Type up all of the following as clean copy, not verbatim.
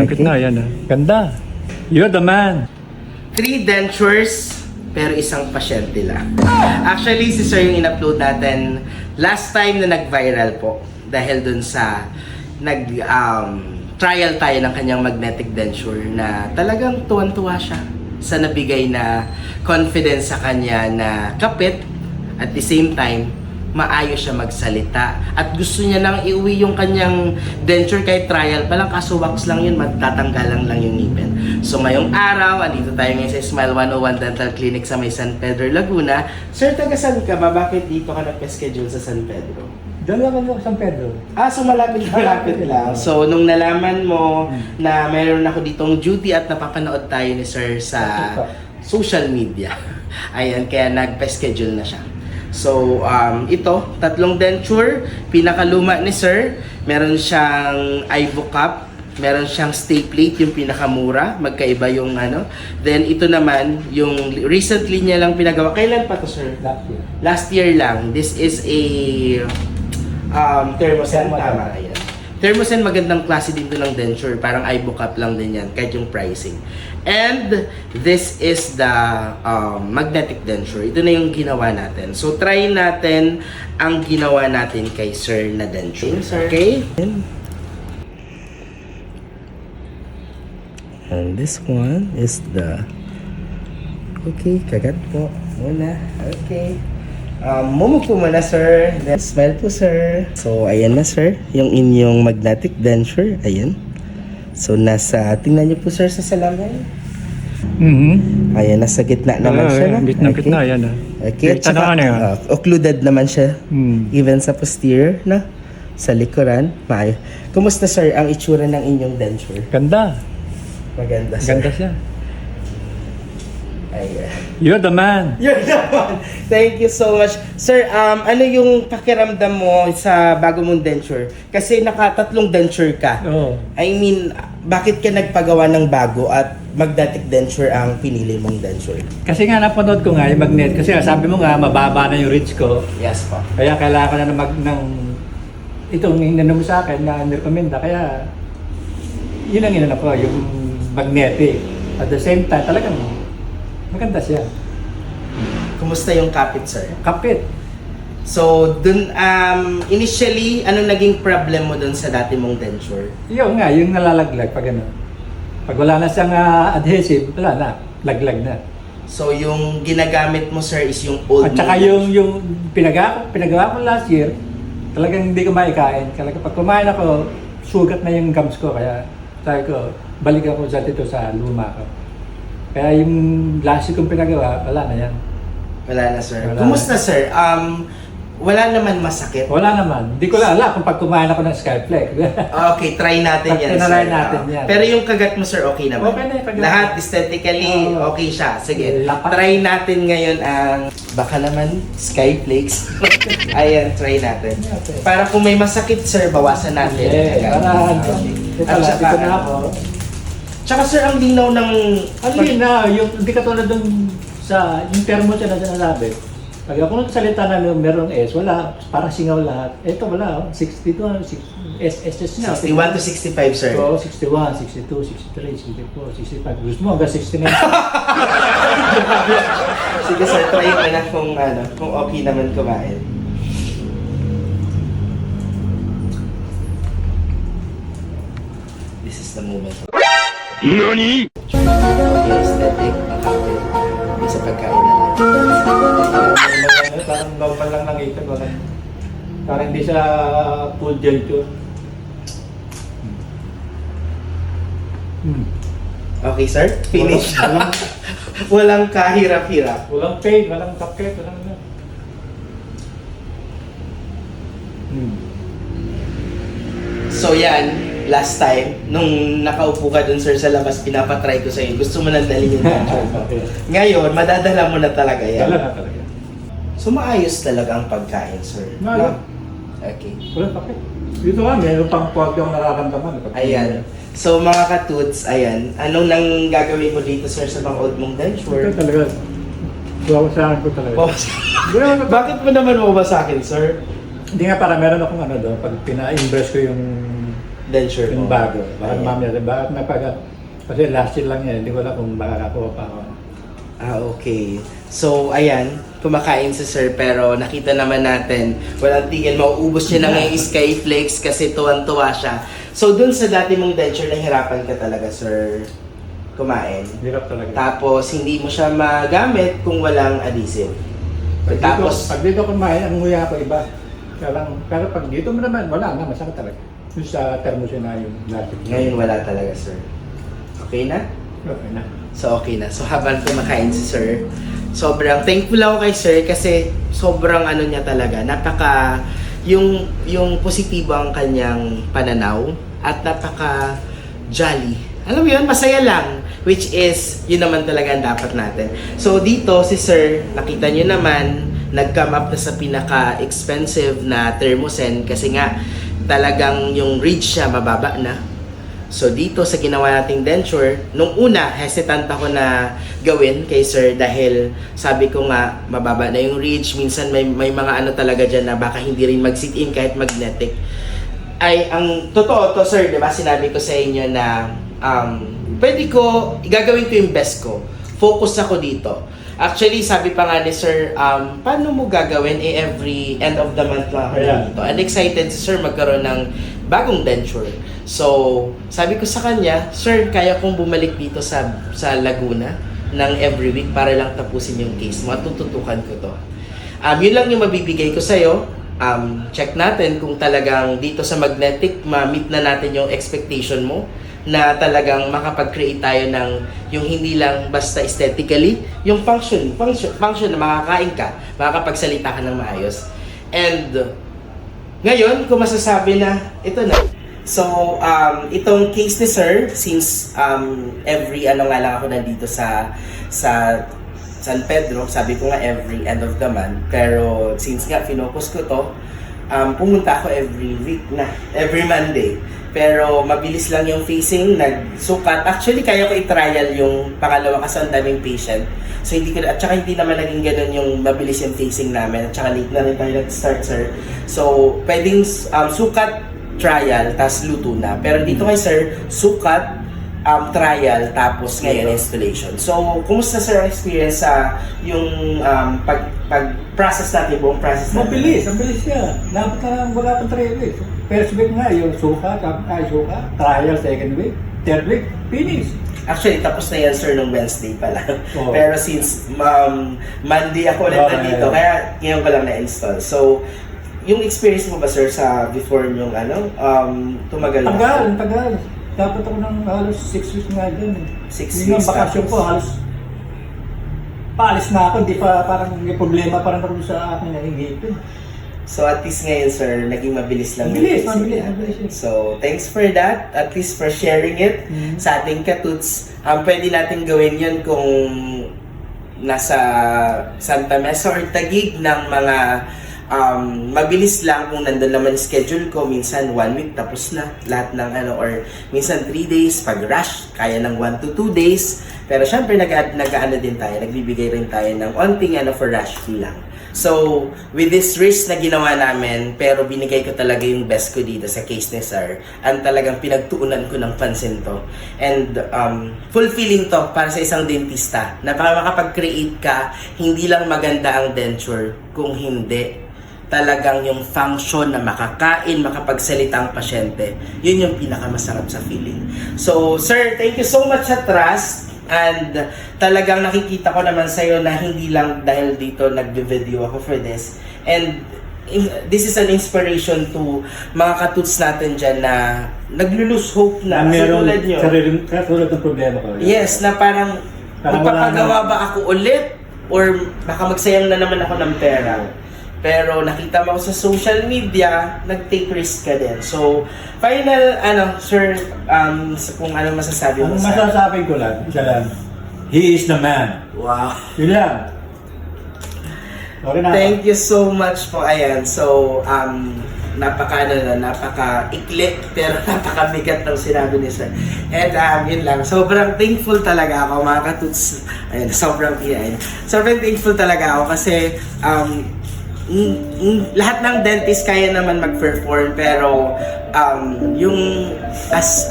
Gitna, yan ah. Ganda. You're the man. 3 dentures, pero isang pasyente lang. Actually, si Sir yung in-upload natin last time na nag-viral po. Dahil dun sa trial tayo ng kanyang magnetic denture na talagang tuwan-tuwa siya sa nabigay na confidence sa kanya na kapit at the same time maayos siya magsalita at gusto niya nang iuwi yung kanyang denture kahit trial pa lang, kaso wax lang yun, matatanggalan lang yung ngipin. So ngayong araw, andito tayo ngayon sa Smile 101 Dental Clinic sa may San Pedro, Laguna. Sir, taga saan ka ba? Bakit dito ka nagpa-schedule sa San Pedro? Diyan lang ako sa San Pedro. So malapit lang. So nung nalaman mo na mayroon ako ditong duty at napapanood tayo ni Sir sa social media, ayan, kaya nagpa-schedule na siya. So, ito, 3 denture, pinakaluma ni Sir, meron siyang iBook Cup, meron siyang stay plate, yung pinakamura, magkaiba yung ano. Then, ito naman, yung recently niya lang pinagawa. Kailan pa to, Sir? Last year lang. This is a Thermosen, tama, ayan. Thermosen, magandang klase din to ng denture, parang iBook Cup lang din yan, kahit yung pricing. And this is the magnetic denture. Ito na yung ginawa natin. So, try natin ang ginawa natin kay Sir na denture. Okay? And this one is the... Okay, kagat po muna. Okay. Mumupo muna, Sir. Then, smile po, Sir. So, ayan na, Sir. Yung inyong magnetic denture. Ayan. So, tingnan niyo po, Sir, sa salamin. Ayan, nasa gitna naman siya. Gitna, yan ah. Okay, at saka, occluded naman siya. Even sa posterior, na? Sa likuran. Kumusta, Sir, ang itsura ng inyong denture? Ganda. Maganda, Sir. Ganda siya. Ayan. You're the man. You're the man. Thank you so much. Sir, ano yung pakiramdam mo sa bago mong denture? Kasi 3 denture ka. Oo. I mean, bakit ka nagpagawa ng bago at magnetic denture ang pinili mong denture? Kasi nga napanood ko nga yung magnet. Kasi nga, sabi mo nga, mababa na yung reach ko. Yes po. Kaya kailangan ko na itong inano mo sa akin na nirekomenda. Kaya, yun ang inano ko, yung magnetic. At the same time, talagang maganda siya. Kumusta yung kapit, Sir? Kapit. So, dun, initially, ano naging problem mo dun sa dati mong denture? Yung nga, yung nalalaglag pag ano. Pag wala na siyang adhesive, wala na. Laglag na. So, yung ginagamit mo, Sir, is yung old At saka yung pinagawa ko last year, talagang hindi ko maikain. Talagang pag kumain ako, sugat na yung gums ko. Kaya sabi ko, balik ako dito sa luma ko. Kaya yung last year kong pinagawa, wala na yan. Wala na, Sir. Wala Kumusta, na. Sir? Wala naman masakit? Wala naman. Hindi ko lang alam kung pag kumain ako ng Skyflex. Okay, try natin yan, Try Sir. natin yan. Pero yung kagat mo, Sir, okay naman? Okay na yung kagat. Lahat aesthetically, okay siya. Sige, try natin ngayon ang baka naman Skyflex. Ayan, try natin. Para kung may masakit, Sir, bawasan natin. Yeah, para At saka, na ako. Tsaka, Sir, ang linaw ng... Hindi na, yung hindi katulad dun sa yung termo siya na sinasabi. Pag ako nagsalita na merong S, wala, parang singaw lahat. Ito wala, 62, SS na. 61 to 65, Sir. Oo, 61, 62, 63, 64, 65. Gusto mo hanggang 69. Sige, Sir, try mo na kung okay naman kumain. This is the moment. NANI?! Okay, aesthetic, makapit. Hindi sa pagkain na lang. Parang normal lang nakita ko. Parang hindi siya full denture. Okay, Sir? Finish. Walang kahirap-hirap. Walang pain, walang sakit, walang ano. So yan, last time, nung nakaupo ka dun, Sir, sa labas, pinapatry ko sa'yo. Gusto mo nang dalhin yung denture mo. Ngayon, madadala mo na talaga yan. Wala na talaga. So maayos talaga ang pagkain, Sir. Wala. Okay. Walang sakit. Dito nga, meron pang puwag yung nararamdaman. Ayan. So mga katuts, ayan. Anong nang gagawin mo dito, Sir, sa mga old mong denture? Ito talaga. Bawasahan ko talaga. Bakit mo naman mababasakin, Sir? Hindi nga para meron akong ano doon, pag pina-impress ko yung denture Yung mo. bago. Baka Ayan. mamaya, bakit kasi last year lang yan, hindi ko alam kung makakakuha pa ako. Okay. So, ayan, kumakain si Sir pero nakita naman natin, walang tigil, mauubos niya na ngayon yung Skyflakes kasi tuwan-tuwa siya. So, dun sa dati mong denture, nahirapan ka talaga, Sir, kumain. Hirap talaga. Tapos, hindi mo siya magamit kung walang adhesive. Pag dito kumain, ang nguya ko iba. Pero pag dito mo naman, wala na, masakit talaga. Yung sa thermos yun na yung plastic. Ngayon, wala talaga, Sir. Okay na? Okay na. So, okay na. So, habang kumakain si Sir, sobrang thankful ako kay Sir kasi sobrang ano niya talaga, yung positibo ang kanyang pananaw at napaka jolly. Alam mo yun, masaya lang. Which is, yun naman talaga ang dapat natin. So, dito si Sir, nakita niyo naman, nag-come up na sa pinaka-expensive na thermosen kasi nga talagang yung ridge siya mababa na. So dito sa ginawa nating denture, nung una hesitant ako na gawin kay Sir dahil sabi ko nga mababa na yung ridge, minsan may mga ano talaga dyan na baka hindi rin mag-sit in kahit magnetic. Ay ang totoo to Sir, 'di ba? Sinabi ko sa inyo na pwede ko gagawin ko yung best ko. Focus ako dito. Actually, sabi pa nga ni Sir, paano mo gagawin every end of the month lang ako dito. And excited si Sir magkaroon ng bagong denture. So, sabi ko sa kanya, Sir, kaya kong bumalik dito sa Laguna ng every week para lang tapusin yung case mo at tututukan ko to. Yun lang yung mabibigay ko sa'yo. Check natin kung talagang dito sa magnetic, ma-meet na natin yung expectation mo na talagang makapag-create tayo ng yung hindi lang basta aesthetically, yung function na makakain ka, makakapagsalita ka ng maayos. And ngayon, kung masasabi na ito na. So, itong case ni Sir, since every ano nga lang ako nandito sa San Pedro, sabi ko nga every end of the month, pero since nga finocus ko to, pumunta ako every week na, every Monday. Pero mabilis lang yung facing, nagsukat. Actually, kaya ko i-trial yung pangalawa kasi ang daming patient. So, at saka hindi naman naging ganun yung mabilis yung facing namin. At saka late na rin tayo nag-start, Sir. So, pwedeng sukat, trial, tapos luto na. Pero dito kay Sir, sukat, trial, tapos ngayon installation. So, kumusta Sir ang experience sa yung pag-process natin, buong process natin? Mabilis, ang bilis siya. Dapat na wala pang 3 weeks. First week nga, yung suka, trial, second week, third week, finish. Actually, tapos na yan, Sir, nung Wednesday pala. Oh. Pero since Monday ako ulit nandito, kaya ngayon ko lang na-install. So, yung experience mo ba, Sir, sa before yung tumagal na? Tagal. Dapat ako ng halos 6 weeks nga dyan. 6 Yung weeks bakasyon tapos. ko, halos paalis na ako, hindi pa parang may problema pa rin ako sa aking nahingipin. So at least ngayon, Sir, naging mabilis lang. Mabilis. So thanks for that. At least for sharing it sa ating katuts. Pwede natin gawin yun kung nasa Santa Mesa or Taguig ng mga mabilis lang kung nandun naman schedule ko. Minsan 1 week tapos na lahat ng or minsan 3 days. Pag rush, kaya ng 1 to 2 days. Pero syempre nag-ano din tayo, nagbibigay rin tayo ng onting for rush fee lang. So, with this risk na ginawa namin, pero binigay ko talaga yung best ko dito sa case ni Sir. Ang talagang pinagtuunan ko ng pansin to. And fulfilling to para sa isang dentista na para makapag-create ka, hindi lang maganda ang denture, kung hindi talagang yung function na makakain, makapagsalita ang pasyente. Yun yung pinakamasarap sa feeling. So, Sir, thank you so much sa trust. And talagang nakikita ko naman sa'yo na hindi lang dahil dito nag-video ako for this. And this is an inspiration to mga katuts natin dyan na nag-lose hope na. Meron Katulad ng problema ko. Yes, na parang magpapagawa ba ako ulit? Or baka magsayang na naman ako ng pera. Pero nakita mo ako sa social media, nag-take risk ka din. So, final, Sir, kung ano masasabi mo Ang masasabi ko lang, isa lang, he is the man. Wow. Yun lang. Okay na. Thank you so much po. Ayan. So, napaka-iklit pero napakabigat ng sinabi ni Sir. And yun lang. Sobrang thankful talaga ako, mga katuts. Ayan, sobrang thankful talaga ako kasi lahat ng dentist kaya naman mag-perform, pero yung as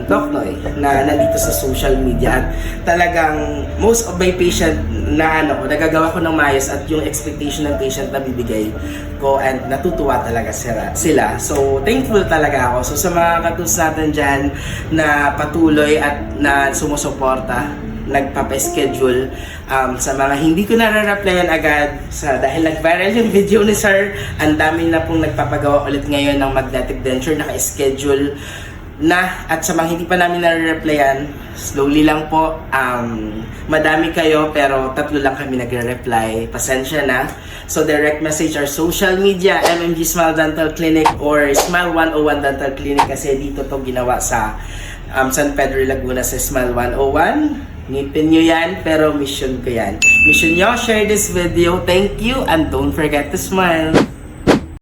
Doc Noy na nandito sa social media, at talagang most of my patient na nagagawa ko ng maayos, at yung expectation ng patient na bibigay ko, and natutuwa talaga sila. So thankful talaga ako. So sa mga katus natin dyan na patuloy at na sumusuporta, nagpapa-schedule, sa mga hindi ko nare-replyan agad dahil nag-viral yung video ni Sir, ang dami na pong nagpapagawa ulit ngayon ng magnetic denture, naka-schedule na, at sa mga hindi pa namin nare-replyan, slowly lang po. Madami kayo pero 3 lang kami nagre-reply, pasensya na. So direct message our social media, MMG Smile Dental Clinic or Smile 101 Dental Clinic, kasi dito to ginawa sa San Pedro, Laguna, sa Smile 101. Ngipin nyo yan, pero mission ko yan. Mission nyo, share this video. Thank you, and don't forget to smile.